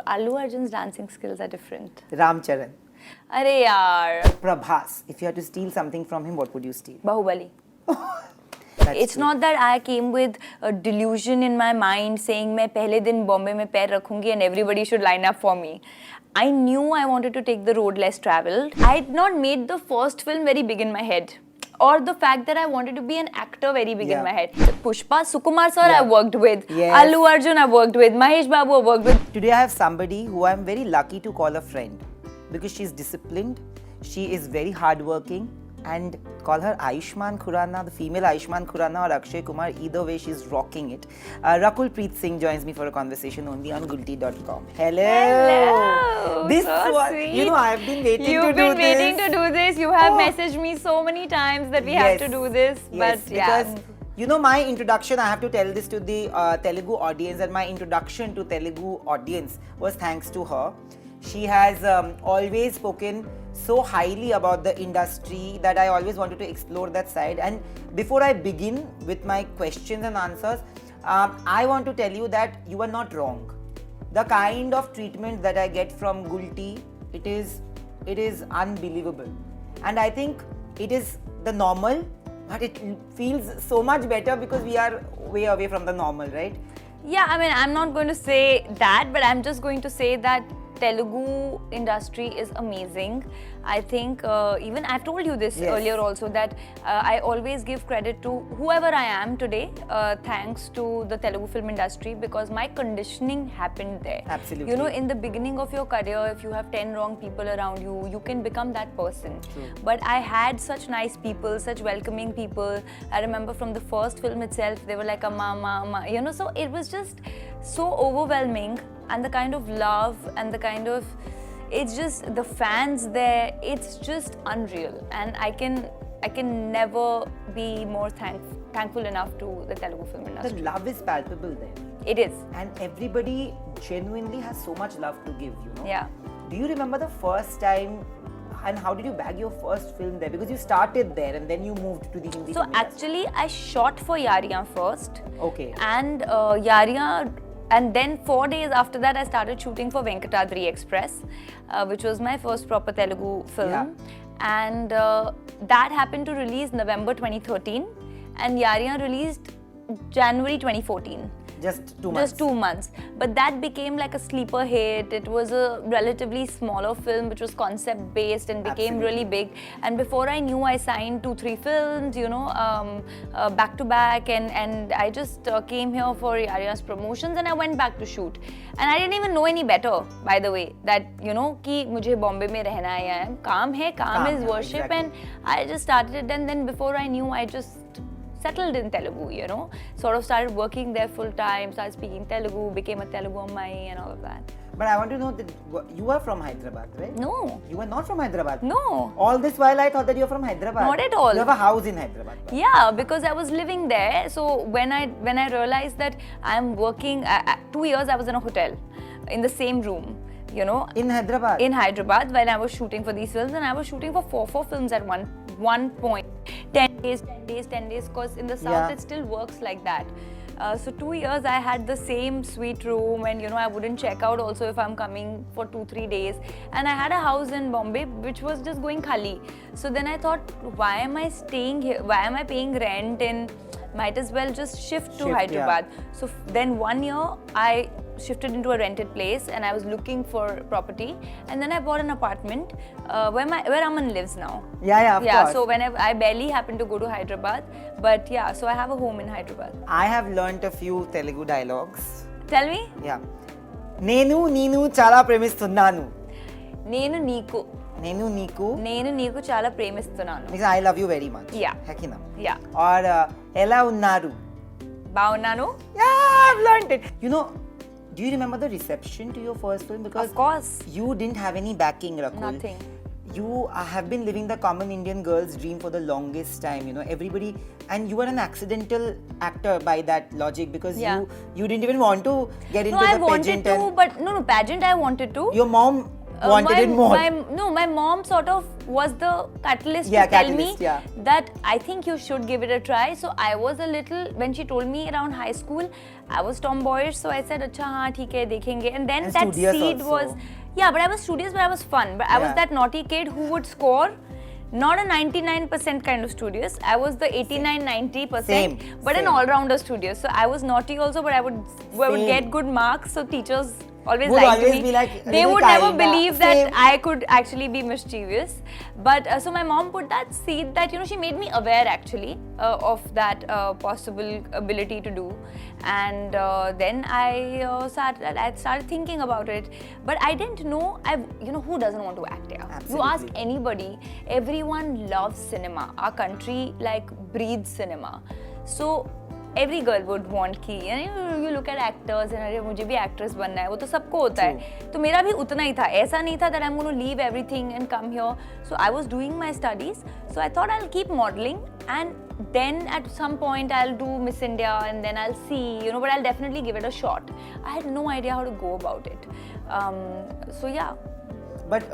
Allu Arjun's dancing skills are different. Charan. Arey yaar. Prabhas. If you had to steal something from him, what would you steal? Bahubali. It's true. not that I came with a delusion in my mind saying मैं पहले दिन Bombay में पैर रखूंगी and everybody should line up for me. I knew I wanted to take the road less traveled. I had not made the first film very big in my head. Or the fact that I wanted to be an actor very big in my head. Pushpa, Sukumar sir I worked with. Yes. Allu Arjun I worked with. Mahesh Babu I worked with. Today I have somebody who I'm very lucky to call a friend because she's disciplined, she is very hardworking, and call her Ayushmann Khurrana, the female Ayushmann Khurrana or Akshay Kumar, either way she's rocking it. Rakul Preet Singh joins me for a conversation only on Gulte.com. Hello! Hello! This so was, sweet. you know, I've been waiting to do this. You've been waiting to do this. You have messaged me so many times that we have to do this. Yes, but yeah. because you know my introduction, I have to tell this to the Telugu audience, and my introduction to Telugu audience was thanks to her. She has always spoken so highly about the industry that I always wanted to explore that side. And before I begin with my questions and answers, I want to tell you that you are not wrong. The kind of treatment that I get from Gulte, it is unbelievable. And I think it is the normal, but it feels so much better because we are way away from the normal, right? Yeah, I mean, I'm not going to say that, but I'm just going to say that Telugu industry is amazing. I think even I've told you this earlier also that I always give credit to whoever I am today thanks to the Telugu film industry because my conditioning happened there. Absolutely. You know, in the beginning of your career, if you have 10 wrong people around you, you can become that person. True. But I had such nice people, such welcoming people. I remember from the first film itself, they were like, amma, you know, so it was just so overwhelming. And the kind of love and the kind of, it's just the fans there, it's just unreal. And I can never be more thankful enough to the Telugu film industry. The love is palpable there. It is. And everybody genuinely has so much love to give, you know. Yeah. Do you remember the first time and how did you bag your first film there? Because you started there and then you moved to the Hindi So film actually, I shot for Yariyan first. Okay. And Yariyan, and then 4 days after that, I started shooting for Venkatadri Express, which was my first proper Telugu film. Yeah. And that happened to release November 2013, and Yariyan released January 2014. Just 2 months. Just 2 months. But that became like a sleeper hit. It was a relatively smaller film which was concept based and became really big. And before I knew, I signed 2-3 films, you know, back to back. And I just came here for Yariyan's promotions and I went back to shoot. And I didn't even know any better, by the way, that, you know, कि मुझे Bombay में रहना है. काम है, काम is worship. Exactly. And I just started it. And then before I knew, I just settled in Telugu, you know, sort of started working there full time, started speaking Telugu, became a Telugu Ammai and all of that. But I want to know that you are from Hyderabad, right? No. You are not from Hyderabad? No. All this while I thought that you are from Hyderabad. Not at all. You have a house in Hyderabad. Yeah, because I was living there. So when I realized that I'm working, 2 years I was in a hotel, in the same room. You know, in Hyderabad? In Hyderabad, when I was shooting for these films, and I was shooting for four films at one point. 10 days, because in the south it still works like that. So 2 years I had the same sweet room, and you know I wouldn't check out also if I'm coming for 2-3 days. And I had a house in Bombay which was just going khali. So then I thought, why am I staying here? Why am I paying rent? And might as well just shift to Hyderabad. So then 1 year I shifted into a rented place and I was looking for property, and then I bought an apartment where Aman lives now. Of course. So whenever I barely happen to go to Hyderabad, but yeah, so I have a home in Hyderabad. I have learnt a few Telugu dialogues. Tell me. Yeah. Nenu neenu chala premistunnanu. Nenu neeku chala premistunnanu. Because I love you very much. Yeah. Hakina. Yeah. Or ela unnaru. Baunnanu. Yeah, I've learnt it. You know, do you remember the reception to your first film? Because of course. You didn't have any backing, Rakul. Nothing. You have been living the common Indian girl's dream for the longest time, you know, everybody, and you were an accidental actor by that logic because you didn't even want to get into the pageant. No, I wanted to, but no, pageant I wanted to. Your mom wanted it more. My mom sort of was the catalyst Yeah, to tell catalyst, me yeah. that I think you should give it a try. So I was a little, when she told me around high school, I was tomboyish. So I said, "Acha, haan, theek hai, dekhenge." And then And that studious seed also. was, yeah, but I was studious, but I was fun. But I was Yeah. that naughty kid who would score. Not a 99% kind of studious. I was the 89-90%, Same, but an same. all-rounder studious. So I was naughty also, but I would Same. get good marks. So teachers always Would liked always me. be like, They little would never kinda. believe Same. that I could actually be mischievous. But so my mom put that seed that, you know, she made me aware actually of that possible ability to do. And then I started thinking about it. But I didn't know, you know, who doesn't want to act here? You ask Absolutely. anybody, everyone loves cinema. Our country like breathes cinema. So every girl would want ki, and you look at actors and अरे मुझे भी actress बनना है, वो तो सबको होता है. तो मेरा भी उतना ही था. ऐसा नहीं था that I'm going to leave everything and come here. So I was doing my studies. So I thought I'll keep modeling, and then at some point I'll do Miss India, and then I'll see, you know, but I'll definitely give it a shot. I had no idea how to go about it. So yeah. But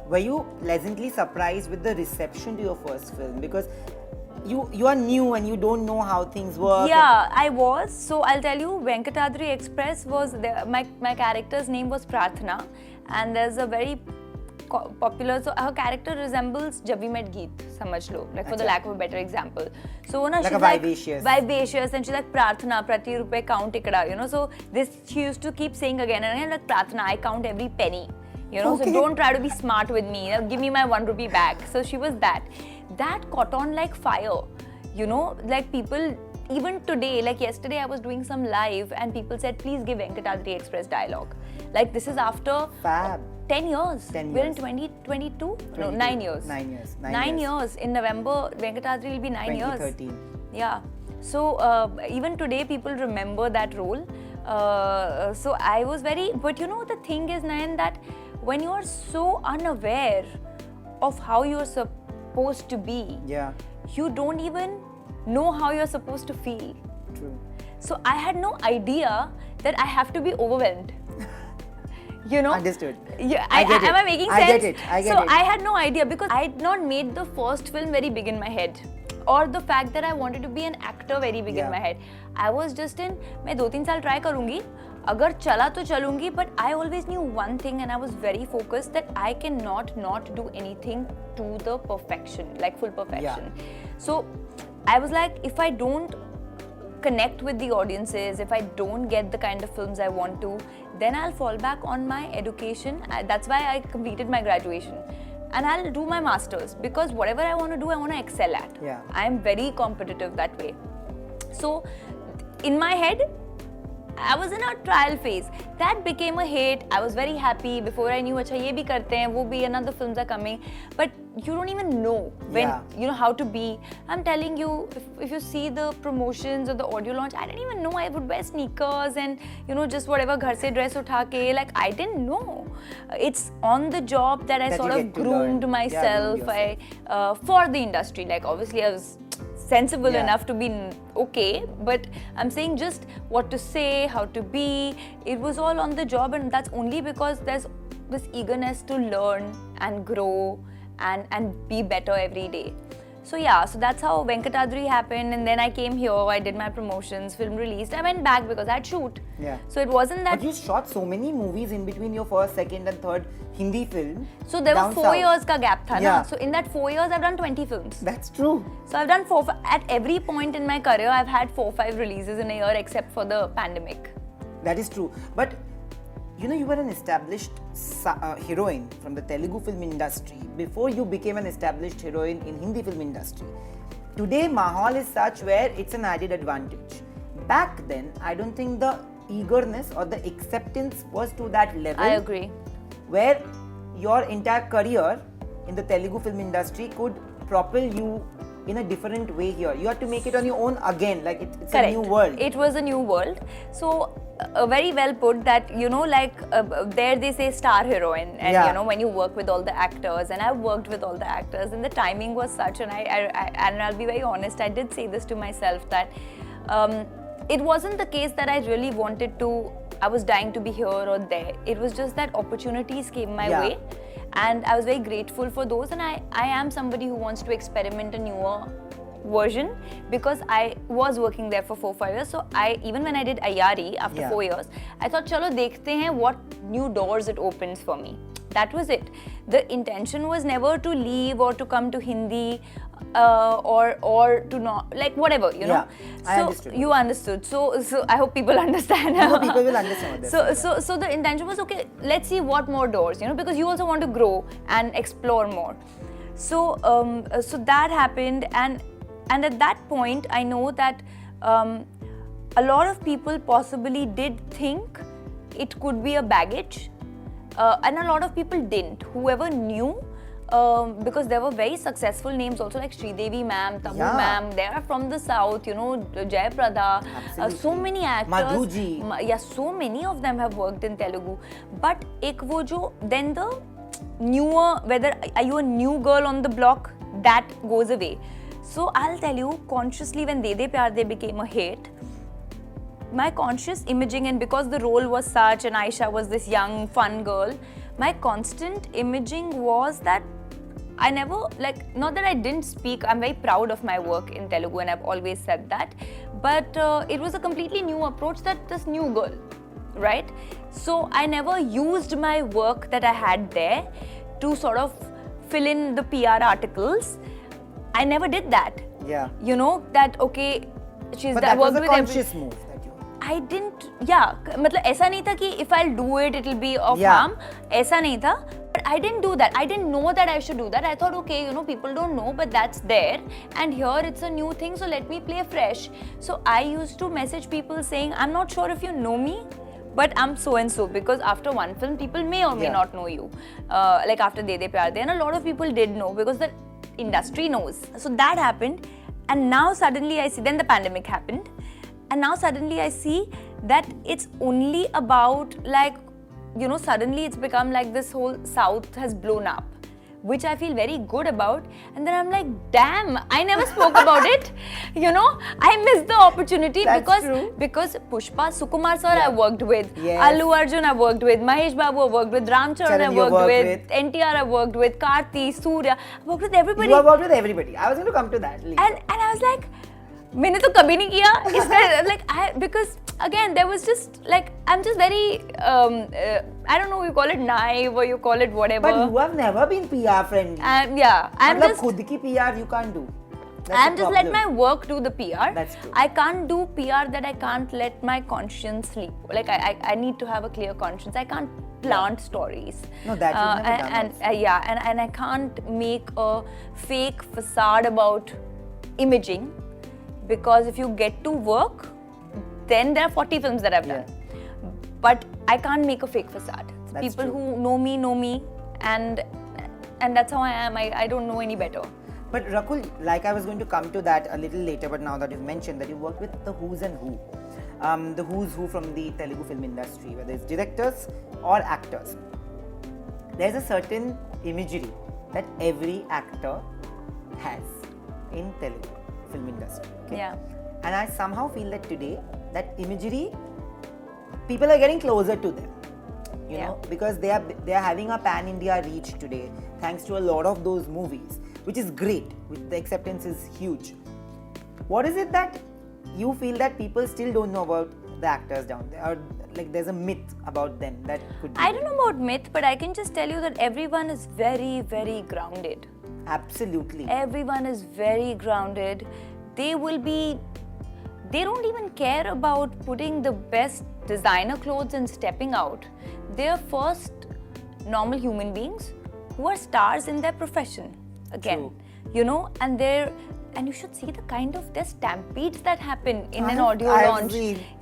were you pleasantly surprised with the reception to your first film? Because you are new and you don't know how things work. Yeah, I was. So I'll tell you, Venkatadri Express was my character's name was Prarthana, and there's a very popular. So her character resembles Jab We Met Geet, samajh lo, like for the lack of a better example. So na, Like she's a vivacious. vivacious, and she's like Prarthana, prati rupe count ikada, you know. So this she used to keep saying again and again, like Prarthana, I count every penny. You know, Okay. so don't try to be smart with me. Give me my 1 rupee back. So she was that. That caught on like fire. You know, like people, even today, like yesterday I was doing some live and people said, please give Venkatadri Express dialogue. Like this is after Fab. 10 years. 10 We're in years. 2022? No, 22. 9 years. 9 years. 9 years. In November, Venkatadri will be 9 years. 2013. Yeah. So even today people remember that role. So I was but you know the thing is, Nayan, that when you are so unaware of how you're supposed to be, Yeah. you don't even know how you're supposed to feel. True. So I had no idea that I have to be overwhelmed. You know? Understood. Yeah, I get it. Am I making sense? I get it. I get so it. I had no idea because I had not made the first film very big in my head, or the fact that I wanted to be an actor very big Yeah. in my head. I was just in, मैं 2-3 साल try करूँगी, अगर चला तो चलूँगी, but I always knew one thing and I was very focused that I cannot not do anything to the perfection, like full perfection. So I was like, if I don't connect with the audiences, if I don't get the kind of films I want to, then I'll fall back on my education. That's why I completed my graduation. And I'll do my masters because whatever I want to do, I want to excel at. Yeah. I am very competitive that way. So in my head, I was in a trial phase. That became a hit. I was very happy. Before I knew, अच्छा ये भी करते हैं, वो भी, another films are coming. But you don't even know when, you know, how to be. I'm telling you, if you see the promotions or the audio launch, I didn't even know I would wear sneakers and, you know, just whatever घर से dress उठा के, like I didn't know. It's on the job that I That sort you of get to groomed learn. myself. Yeah, For the industry. Like obviously I was sensible Yeah. enough to be okay, but I'm saying just what to say, how to be, it was all on the job, and that's only because there's this eagerness to learn and grow and be better every day. So yeah, so that's how Venkatadri happened, and then I came here, I did my promotions, film released, I went back because I had shoot. Yeah. So it wasn't that... But you shot so many movies in between your first, second and third Hindi film. So there down were 4 south. years ka gap tha Yeah. na. So in that 4 years, I've done 20 films. That's true. So I've done at every point in my career, I've had 4-5 releases in a year except for the pandemic. That is true. But you know, you were an established heroine from the Telugu film industry before you became an established heroine in Hindi film industry. Today, Mahal is such where it's an added advantage. Back then, I don't think the eagerness or the acceptance was to that level. I agree. Where your entire career in the Telugu film industry could propel you in a different way here. You have to make it on your own again, like it's Correct. a new world. It was a new world. So very well put that, you know, like there they say star heroine, and Yeah. you know, when you work with all the actors, and I worked with all the actors, and the timing was such, and I'll be very honest, I did say this to myself that it wasn't the case that I really wanted to I was dying to be here or there. It was just that opportunities came my way, and I was very grateful for those. And I am somebody who wants to experiment a newer version, because I was working there for 4-5 years. So even when I did Ayari after 4 years, I thought, chalo dekhte hain what new doors it opens for me. That was it. The intention was never to leave or to come to Hindi or to not, like whatever, you know. I understood. You understood. So I hope people understand. I hope people will understand this. So the intention was, okay, let's see what more doors, you know, because you also want to grow and explore more. So so that happened, and at that point I know that a lot of people possibly did think it could be a baggage, and a lot of people didn't. Whoever knew, because there were very successful names also, like Sridevi ma'am, Tabu ma'am, they are from the south, you know, Jai Prada, so many actors. Madhuji. So many of them have worked in Telugu. But then the newer, whether are you a new girl on the block, that goes away. So I'll tell you, consciously when De De Pyar De became a hit, my conscious imaging, and because the role was such and Aisha was this young fun girl, my constant imaging was that I never, like, not that I didn't speak, I'm very proud of my work in Telugu and I've always said that, but it was a completely new approach, that this new girl, right? So I never used my work that I had there to sort of fill in the PR articles. I never did that. Yeah. You know, that okay, she's but that was worked a with conscious move that you... I didn't, मतलब ऐसा नहीं था कि if I'll do it, it'll be of harm. ऐसा नहीं था. But I didn't do that. I didn't know that I should do that. I thought, okay, you know, people don't know, but that's there. And here it's a new thing, so let me play fresh. So I used to message people saying, I'm not sure if you know me, but I'm so and so, because after one film, people may or may not know you. Like after De De Pyar De, and a lot of people did know, because the industry knows. So that happened, and now suddenly I see, then the pandemic happened, and now suddenly I see that it's only about, like, you know, suddenly it's become like this whole South has blown up, which I feel very good about. And then I'm like, damn, I never spoke about it. You know, I missed the opportunity. That's because Pushpa, Sukumar sir I worked with, Allu Arjun I worked with, Mahesh Babu I worked with, Ram Charan I worked with, NTR I worked with, Karthi, Surya, I worked with everybody. You have worked with everybody. I was going to come to that later. And I was like, मैंने तो कभी नहीं किया. Like because again there was just like, I'm just very I don't know, you call it naive or you call it whatever. But you have never been PR friendly. I'm just खुद की PR you can't do. I'm just let my work do the PR. That's true. I can't do PR that I can't let my conscience sleep. Like I need to have a clear conscience. I can't plant stories. No, that you've never done. And I can't make a fake facade about imaging. Because if you get to work, then there are 40 films that I've done. But I can't make a fake facade. People who know me, and that's how I am. I don't know any better. But Rakul, like I was going to come to that a little later, but now that you've mentioned that you worked with the who's and who. The who's who from the Telugu film industry, whether it's directors or actors. There's a certain imagery that every actor has in Telugu film industry. Okay? Yeah. And I somehow feel that today, that imagery, people are getting closer to them. You know, because they are having a pan-India reach today, thanks to a lot of those movies, which is great. The acceptance is huge. What is it that you feel that people still don't know about the actors down there, or like there's a myth about them that could be? I don't know about myth, but I can just tell you that everyone is very, very grounded. Absolutely. Everyone is very grounded. They don't even care about putting the best designer clothes and stepping out. They're first normal human beings who are stars in their profession. Again, True. You know, and you should see the kind of there's stampedes that happen in an audio launch.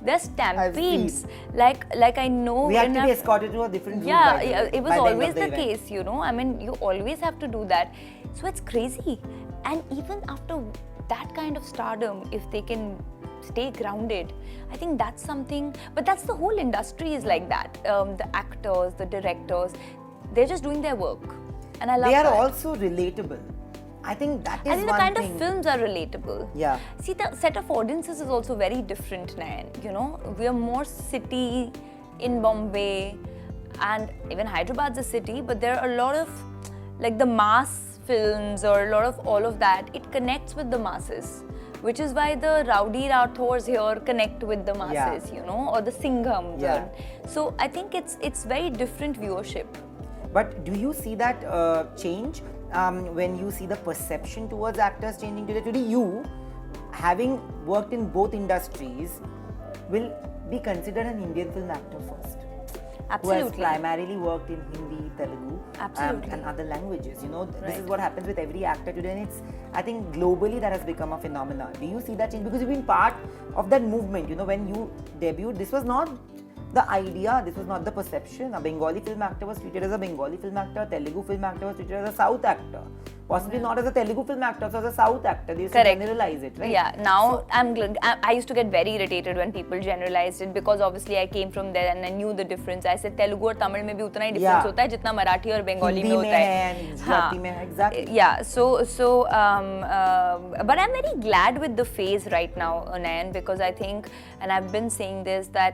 There's stampedes. Like I know. We have to be escorted to a different route. Yeah, it was always the case, you know. I mean, you always have to do that. So it's crazy. And even after that kind of stardom, if they can stay grounded, I think that's something. But that's the whole industry is like that. The actors, the directors, they're just doing their work. And I love that. They are also relatable. I think that is one thing. I think the kind of films are relatable. Yeah. See, the set of audiences is also very different, Nayan. You know, we are more city in Bombay, and even Hyderabad's a city, but there are a lot of like the mass films or a lot of all of that. It connects with the masses, which is why the Rowdy Rathors here connect with the masses, you know, or the Singhams. Yeah. So I think it's very different viewership. But do you see that change when you see the perception towards actors changing today? Today, you, having worked in both industries, will be considered an Indian film actor first. Absolutely. Who has primarily worked in Hindi, Telugu, Absolutely. and other languages. You know, this Right. is what happens with every actor today, and it's, I think, globally that has become a phenomenon. Do you see that change? Because you've been part of that movement. You know, when you debuted, this was not the idea, this was not the perception. A Bengali film actor was treated as a Bengali film actor, a Telugu film actor was treated as a South actor. Possibly not as a Telugu film actor, so as a South actor. They used to generalize it, right? Yeah, now I used to get very irritated when people generalized it, because obviously I came from there and I knew the difference. I said Telugu और तमिल में भी उतना ही difference होता है जितना मराठी और बंगाली में होता है. Gujarati में है, exactly. Yeah, but I'm very glad with the phase right now, Nayan, because I think, and I've been saying this, that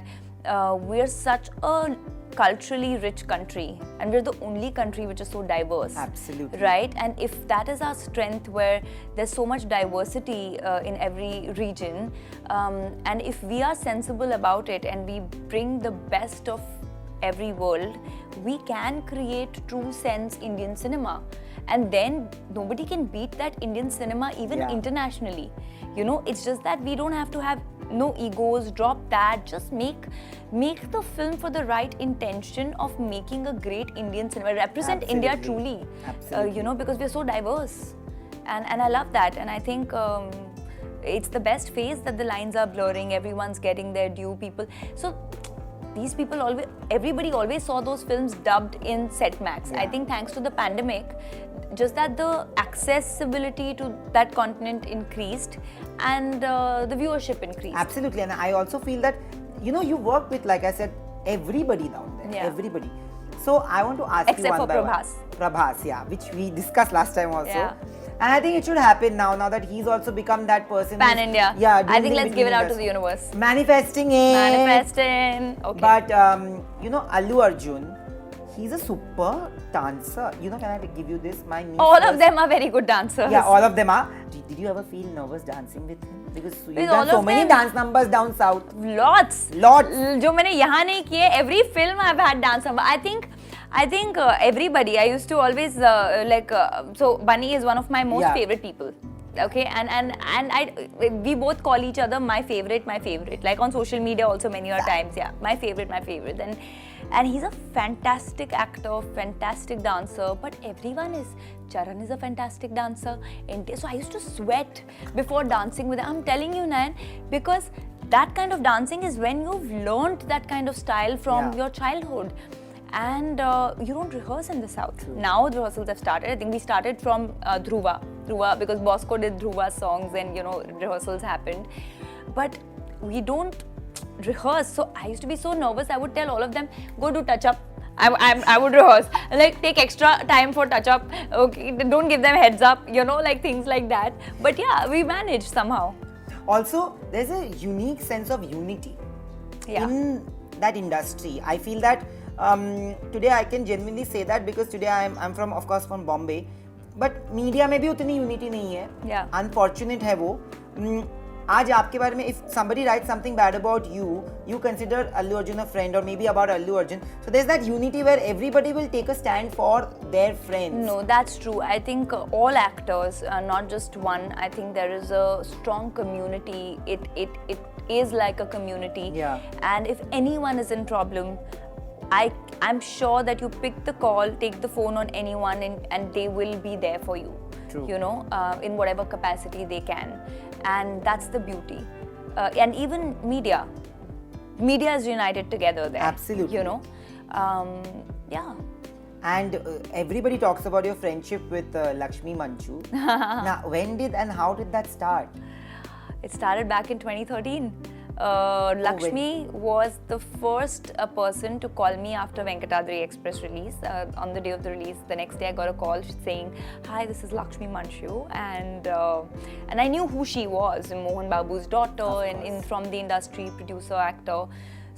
we're such a culturally rich country, and we're the only country which is so diverse. Absolutely. Right? And if that is our strength, where there's so much diversity in every region, and if we are sensible about it and we bring the best of every world, we can create true sense Indian cinema. And then nobody can beat that Indian cinema even internationally. You know, it's just that we don't have to have no egos, drop that, just make the film for the right intention of making a great Indian cinema, represent India truly. You know, because we're so diverse, and I love that, and I think it's the best phase that the lines are blurring, everyone's getting their due, people. So these people everybody always saw those films dubbed in Setmax. I think thanks to the pandemic, just that the accessibility to that continent increased and the viewership increased. Absolutely, and I also feel that, you know, you work with, like I said, everybody down there, everybody. So I want to ask Except you one for by Prabhas. one. Prabhas, yeah, which we discussed last time also. Yeah. And I think it should happen now that he's also become that person. Pan India. Yeah, I think let's give it out to the universe. Manifesting it. Manifesting. Okay. But, you know, Allu Arjun, he's a super dancer. You know, can I give you this? All of them are very good dancers. Yeah, all of them are. Did you ever feel nervous dancing with him? Because you've done so many dance numbers down south. Lots. जो मैंने यहाँ नहीं किए. Every film I've had dance number. I think everybody. I used to always so Bunny is one of my most favorite people. Okay, and we both call each other my favorite. Like on social media also many times. Yeah, my favorite. And he's a fantastic actor, fantastic dancer. But everyone is. Charan is a fantastic dancer. So I used to sweat before dancing with him. I'm telling you, Nayan, because that kind of dancing is when you've learned that kind of style from your childhood. And you don't rehearse in the South. Now the rehearsals have started. I think we started from Dhruva, because Bosco did Dhruva songs and, you know, rehearsals happened. But we don't rehearse. So I used to be so nervous. I would tell all of them, go do touch-up. I would rehearse. Like, take extra time for touch-up. Okay, don't give them heads up, you know, like things like that. But yeah, we managed somehow. Also, there's a unique sense of unity in that industry. I feel that today I can genuinely say that, because today I'm from, of course, from Bombay, but media में भी उतनी unity नहीं है. Unfortunate है वो. आज आपके बारे में, if somebody writes something bad about you, you consider Allu Arjun a friend, or maybe about Allu Arjun. So there's that unity where everybody will take a stand for their friends. No, that's true. I think all actors, not just one. I think there is a strong community. It is like a community. Yeah. And if anyone is in problem, I'm sure that you pick the call, take the phone on anyone, and they will be there for you. True. You know, in whatever capacity they can. And that's the beauty. And even media is united together there. Absolutely. You know, yeah. And everybody talks about your friendship with Lakshmi Manchu. Now, when did and how did that start? It started back in 2013. Lakshmi was the first person to call me after Venkatadri Express release. On the day of the release, the next day I got a call saying, "Hi, this is Lakshmi Manchu," and I knew who she was, Mohan Babu's daughter, and from the industry, producer, actor.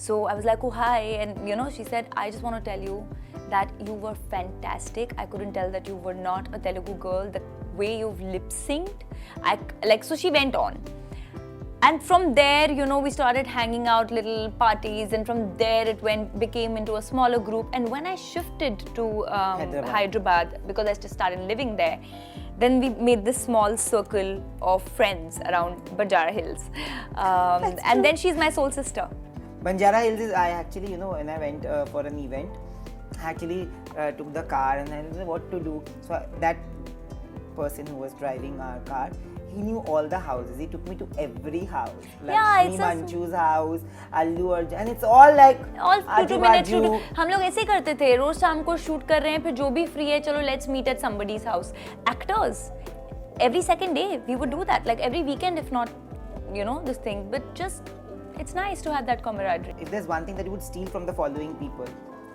So I was like, oh, hi. And you know, she said, I just want to tell you that you were fantastic. I couldn't tell that you were not a Telugu girl. The way you've lip synced, so she went on. And from there, you know, we started hanging out, little parties, and from there it became into a smaller group. And when I shifted to Hyderabad, because I just started living there, then we made this small circle of friends around Banjara Hills. And then she's my soul sister. Banjara Hills is, I actually, you know, when I went for an event, I actually took the car and I didn't know what to do. So that person who was driving our car, he knew all the houses. He took me to every house. Lakshmi Manchu's house, Allu Arjun, and it's all like all 2 minutes. हम लोग ऐसे करते थे. रोज शाम को shoot कर रहे हैं, फिर जो भी free है, चलो let's meet at somebody's house. Actors, every second day we would do that. Like every weekend, if not, you know, this thing. But just, it's nice to have that camaraderie. If there's one thing that you would steal from the following people,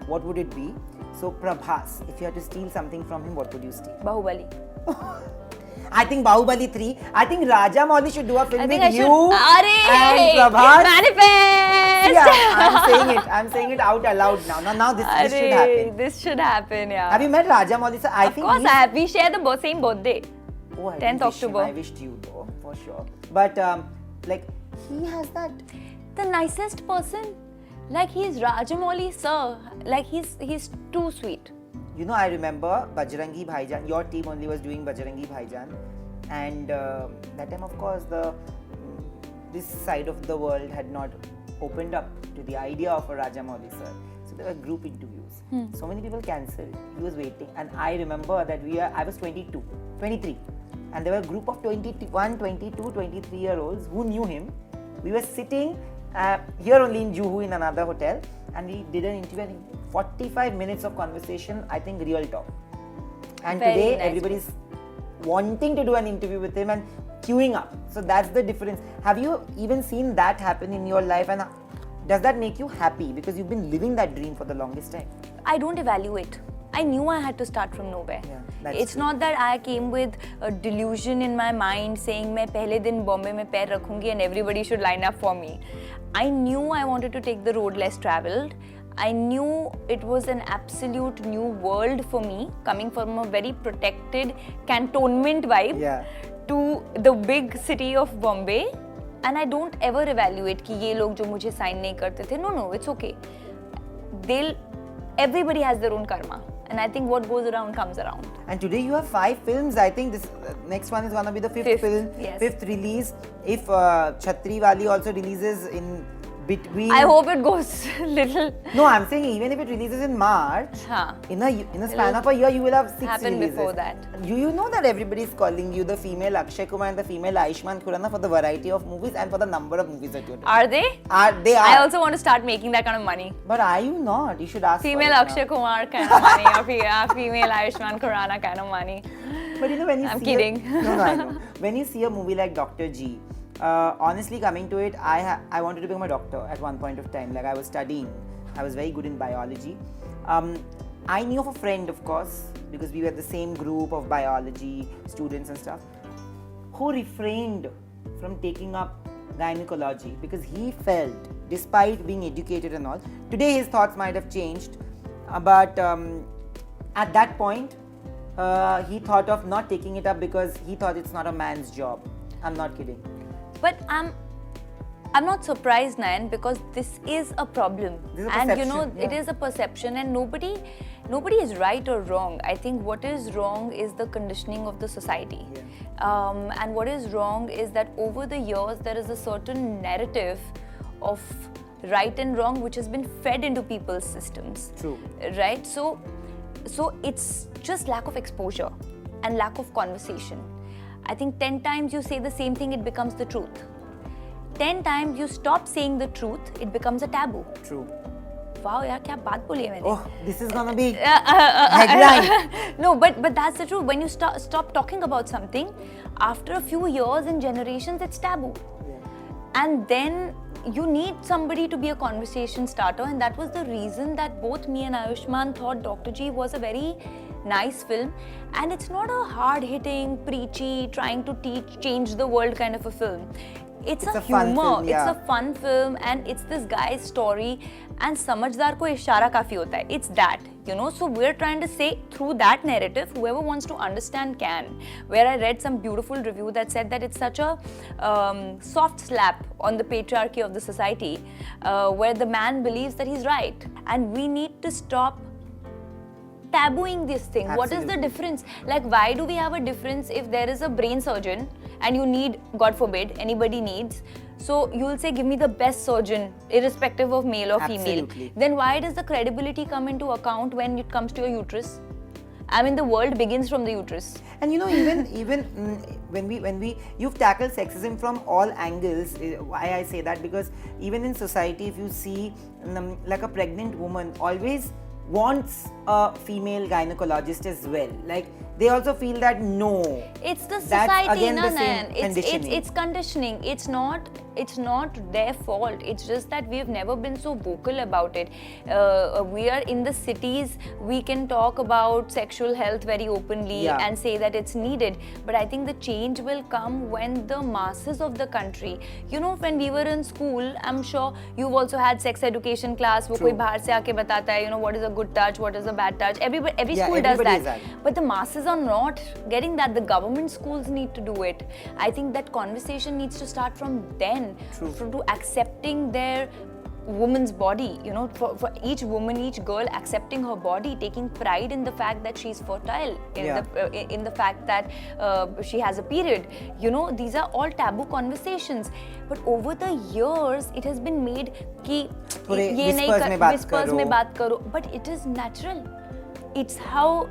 what would it be? So Prabhas, if you had to steal something from him, what would you steal? Bahubali. I think Bahubali 3. I think Rajamouli should do a film with you and Prabhas. Manifest! Yeah, I'm saying it out aloud now. Now this should happen. This should happen, yeah. Have you met Rajamouli sir? Of course I have. We share the same birthday. Oh, I 10th October. I wished you though, for sure. But like, he has that. The nicest person. Like, he's Rajamouli sir. Like, he's too sweet. You know, I remember Bajrangi Bhaijaan, your team only was doing Bajrangi Bhaijaan, and that time, of course, this side of the world had not opened up to the idea of a Rajamouli sir. So there were group interviews. So many people cancelled. He was waiting, and I remember that I was 23, and there were a group of 21, 22, 23-year-olds who knew him. We were sitting here only in Juhu in another hotel, and we did an interview. And 45 minutes of conversation, I think real talk. And Very today nice. everybody's wanting to do an interview with him and queuing up. So that's the difference. Have you even seen that happen in your life, and does that make you happy? Because you've been living that dream for the longest time. I don't evaluate. I knew I had to start from nowhere. Yeah, it's not that I came with a delusion in my mind saying मैं पहले दिन Bombay में पैर रखूंगी and everybody should line up for me. I knew I wanted to take the road less travelled. I knew it was an absolute new world for me, coming from a very protected cantonment vibe to the big city of Bombay. And I don't ever evaluate कि ये लोग जो मुझे sign नहीं करते थे. No, it's okay. Everybody has their own karma. And I think what goes around comes around. And today you have 5 films. I think this next one is going to be the 5th film, yes. 5th release. If Chhatri Wali also releases in between. I hope it goes little. No, I'm saying even if it releases in March, in a span of a year, you will have 6 happen releases. Before that. You know that everybody is calling you the female Akshay Kumar and the female Ayushmann Khurrana for the variety of movies and for the number of movies that you're doing. Are they? They are. I also want to start making that kind of money. But are you not? You should ask. Female Akshay Kumar kind of money or female Ayushmann Khurrana kind of money. But you know when you I'm kidding. No, I know. When you see a movie like Dr. G, honestly coming to it, I wanted to become a doctor at one point of time. Like I was studying. I was very good in biology. I knew of a friend, of course, because we were the same group of biology students and stuff, who refrained from taking up gynecology because he felt, despite being educated and all, today his thoughts might have changed, but at that point, he thought of not taking it up because he thought it's not a man's job. I'm not kidding. But I'm not surprised, Nayan, because this is a problem. This is a and perception, you know, it is a perception, and nobody is right or wrong. I think what is wrong is the conditioning of the society. And what is wrong is that over the years, there is a certain narrative of right and wrong which has been fed into people's systems. True. Right? So it's just lack of exposure and lack of conversation. I think 10 times you say the same thing, it becomes the truth. 10 times you stop saying the truth, it becomes a taboo. True. Wow, yaar, kya baat boli hai maine? Oh, this is gonna be headline. No, but that's the truth. When you stop talking about something, after a few years and generations, it's taboo. And then you need somebody to be a conversation starter, and that was the reason that both me and Ayushmann thought Dr. G was a very nice film, and it's not a hard-hitting, preachy, trying to change the world kind of a film. it's a fun humor, film, yeah. it's a fun film, and it's this guy's story, and समझदार को इशारा काफी होता है. It's that, you know. So we're trying to say through that narrative, whoever wants to understand can. Where I read some beautiful review that said that it's such a soft slap on the patriarchy of the society, where the man believes that he's right, and we need to stop tabooing this thing. Absolutely. What is the difference? Like, why do we have a difference if there is a brain surgeon and you need, God forbid, anybody needs, so you'll say, give me the best surgeon, irrespective of male or female. Absolutely. Then why does the credibility come into account when it comes to your uterus? I mean, the world begins from the uterus. And you know, even when we you've tackled sexism from all angles. Why I say that, because even in society, if you see like a pregnant woman always wants a female gynecologist as well. Like, they also feel that no, it's the that's society, again the same conditioning. It's conditioning. It's not their fault. It's just that we've never been so vocal about it. We are in the cities. We can talk about sexual health very openly and say that it's needed. But I think the change will come when the masses of the country, you know, when we were in school, I'm sure you've also had sex education class. वो कोई बाहर से आके बताता है, you know, what is a good touch, what is a bad touch. Every school does that. But the masses are not getting that. The government schools need to do it. I think that conversation needs to start from then. To accepting their woman's body, you know, for each woman, each girl accepting her body, taking pride in the fact that she's fertile, in the fact that she has a period. You know, these are all taboo conversations. But over the years, it has been made कि ये नहीं whispers में बात करो. But it is natural. It's how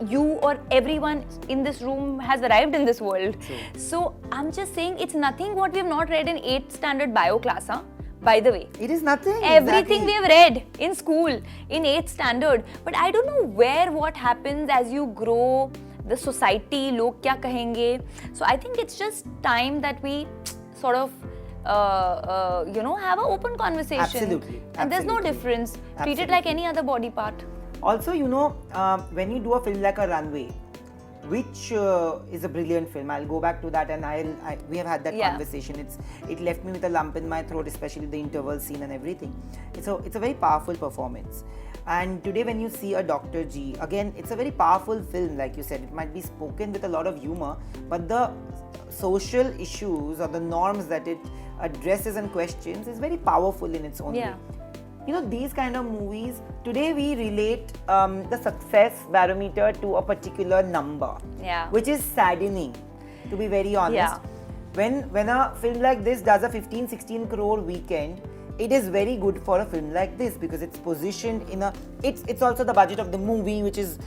you or everyone in this room has arrived in this world. True. So I'm just saying, it's nothing what we have not read in 8th standard bio class, huh? By the way, it is nothing. Everything we have read in school in 8th standard. But I don't know what happens as you grow, the society, log kya kahenge. So I think it's just time that we sort of you know, have an open conversation. Absolutely. And there's no difference. Treat it like any other body part. Also, you know, when you do a film like A Runway, which is a brilliant film, I'll go back to that, and we have had that conversation. It left me with a lump in my throat, especially the interval scene and everything. It's a very powerful performance. And today, when you see a Dr. G, again, it's a very powerful film. Like you said, it might be spoken with a lot of humor, but the social issues or the norms that it addresses and questions is very powerful in its own way. You know, these kind of movies, today we relate the success barometer to a particular number, which is saddening, to be very honest. When a film like this does a 15-16 crore weekend, it is very good for a film like this, because it's positioned in a, it's also the budget of the movie, which is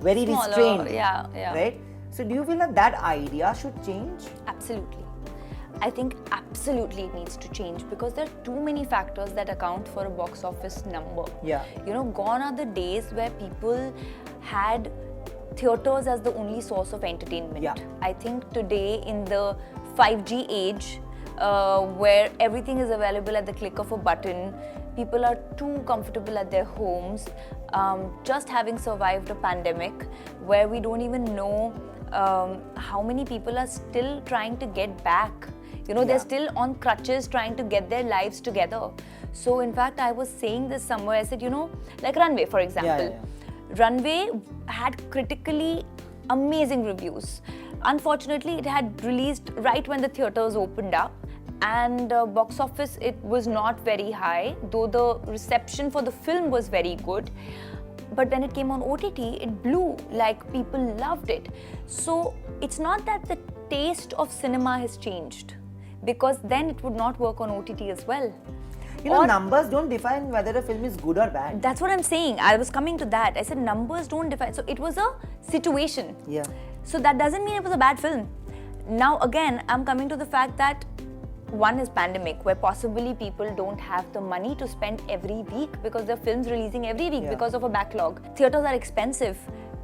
very restrained, right? So do you feel that idea should change? Absolutely. I think absolutely it needs to change, because there are too many factors that account for a box office number. You know, gone are the days where people had theatres as the only source of entertainment. I think today, in the 5G age, where everything is available at the click of a button, people are too comfortable at their homes, just having survived a pandemic where we don't even know how many people are still trying to get back. You know, they're still on crutches trying to get their lives together. So in fact, I was saying this somewhere, I said, you know, like Runway, for example. Runway had critically amazing reviews. Unfortunately, it had released right when the theatres opened up, and box office, it was not very high, though the reception for the film was very good. But when it came on OTT, it blew, like people loved it. So it's not that the taste of cinema has changed, because then it would not work on OTT as well. You know, numbers don't define whether a film is good or bad. That's what I'm saying. I was coming to that. I said numbers don't define. So it was a situation. So that doesn't mean it was a bad film. Now again, I'm coming to the fact that one is pandemic, where possibly people don't have the money to spend every week, because there are films releasing every week because of a backlog. Theatres are expensive.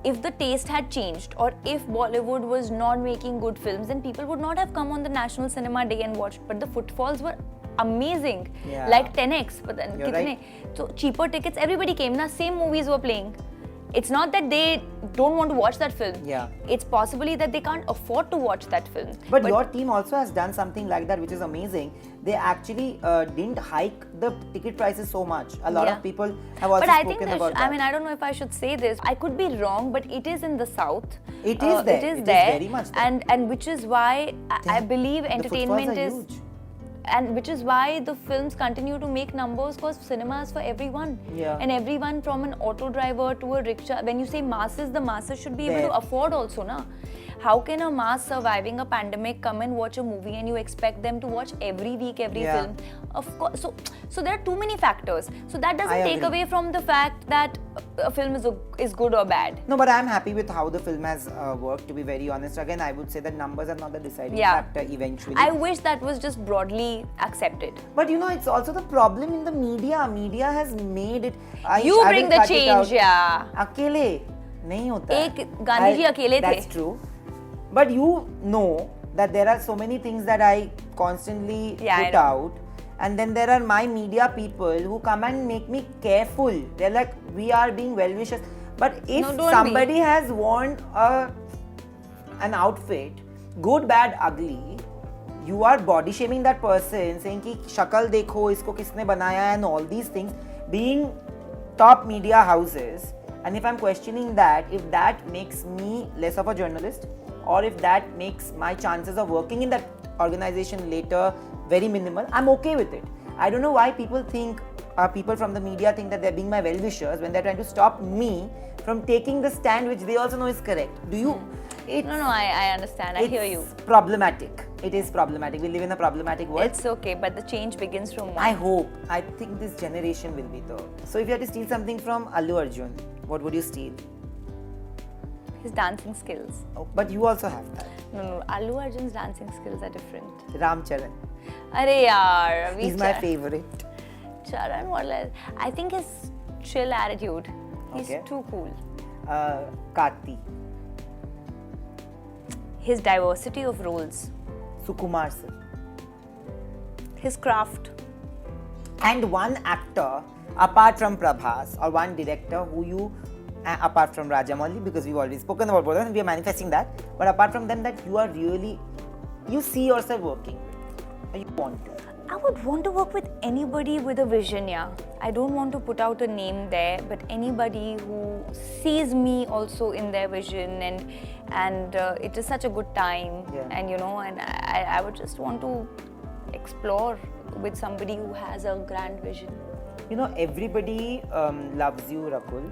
If the taste had changed, or if Bollywood was not making good films, then people would not have come on the National Cinema Day and watched. But the footfalls were amazing, like 10x. But then, so cheaper tickets, everybody came. Now same movies were playing. it's not that they don't want to watch that film. Yeah. It's possibly that they can't afford to watch that film. But your team also has done something like that, which is amazing. They actually didn't hike the ticket prices so much. A lot of people have also spoken about that. I mean, I don't know if I should say this. I could be wrong, but it is in the south. It is there. It is It is there. very much there. And which is why I believe entertainment the is. footfalls are huge. And which is why the films continue to make numbers, because cinema is for everyone. Yeah. And everyone from an auto driver to a rickshaw. When you say masses, the masses should be able to afford also, na? How can a mass surviving a pandemic come and watch a movie and you expect them to watch every week, every film? Of course. So there are too many factors. So that doesn't take away from the fact that a film is good or bad. No, but I'm happy with how the film has worked, to be very honest. Again, I would say that numbers are not the deciding factor eventually. I wish that was just broadly accepted. But you know, it's also the problem in the media. Media has made it. You bring the change, yeah. Akele nahi hota hai. Gandhi ji akele the. That's true. But you know that there are so many things that I constantly put out. And then there are my media people who come and make me careful. They're like, we are being well-wishers. But if somebody has worn an outfit, good, bad, ugly, you are body shaming that person, saying ki shakal dekho, isko kisne banaya, and all these things, being top media houses. And if I'm questioning that, if that makes me less of a journalist, or if that makes my chances of working in that organization later very minimal, I'm okay with it. I don't know why people think, people from the media think that they're being my well-wishers when they're trying to stop me from taking the stand which they also know is correct. Do you? No, I understand. I hear you. It's problematic. It is problematic. We live in a problematic world. It's okay, but the change begins from one. I hope. I think this generation will be though. So if you had to steal something from Allu Arjun, what would you steal? His dancing skills. Oh, but you also have that. No, Allu Arjun's dancing skills are different. Charan. Arey yaar. He's my favorite. Charan, I think his chill attitude. He's too cool. Karti. His diversity of roles. Sukumar sir. His craft. And one actor, apart from Prabhas, or one director who you, apart from Rajamouli, because we've already spoken about both of them and we are manifesting that, but apart from them, that you are really, you see yourself working with, or you want to. I would want to work with anybody with a vision, yeah. I don't want to put out a name there, but anybody who sees me also in their vision, and it is such a good time, and you know, and I would just want to explore with somebody who has a grand vision. You know, everybody loves you, Rakul,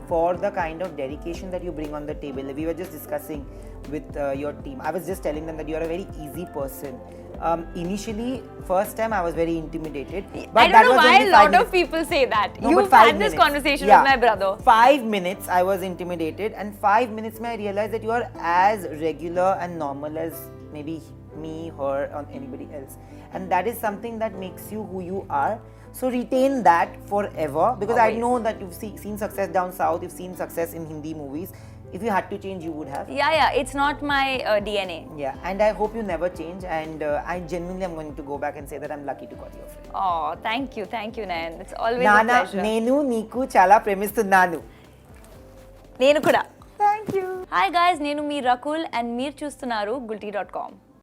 for the kind of dedication that you bring on the table. We were just discussing with your team. I was just telling them that you are a very easy person. Initially, first time I was very intimidated. But I don't know why a lot of people say that. No, You've had this conversation with my brother. 5 minutes I was intimidated, and 5 minutes I realized that you are as regular and normal as maybe me, her, or anybody else. And that is something that makes you who you are. So retain that forever, because I know that you've seen success down south, you've seen success in Hindi movies. If you had to change, you would have. Yeah, it's not my DNA. Yeah, and I hope you never change, and I genuinely am going to go back and say that I'm lucky to call you a friend. Oh, thank you, Nayan. It's always a pleasure. Nenu Niku Chala Premistunnanu. Nenu kuda. Thank you. Hi guys, Nenu mee Rakul and meer chustunaru Gulte.com.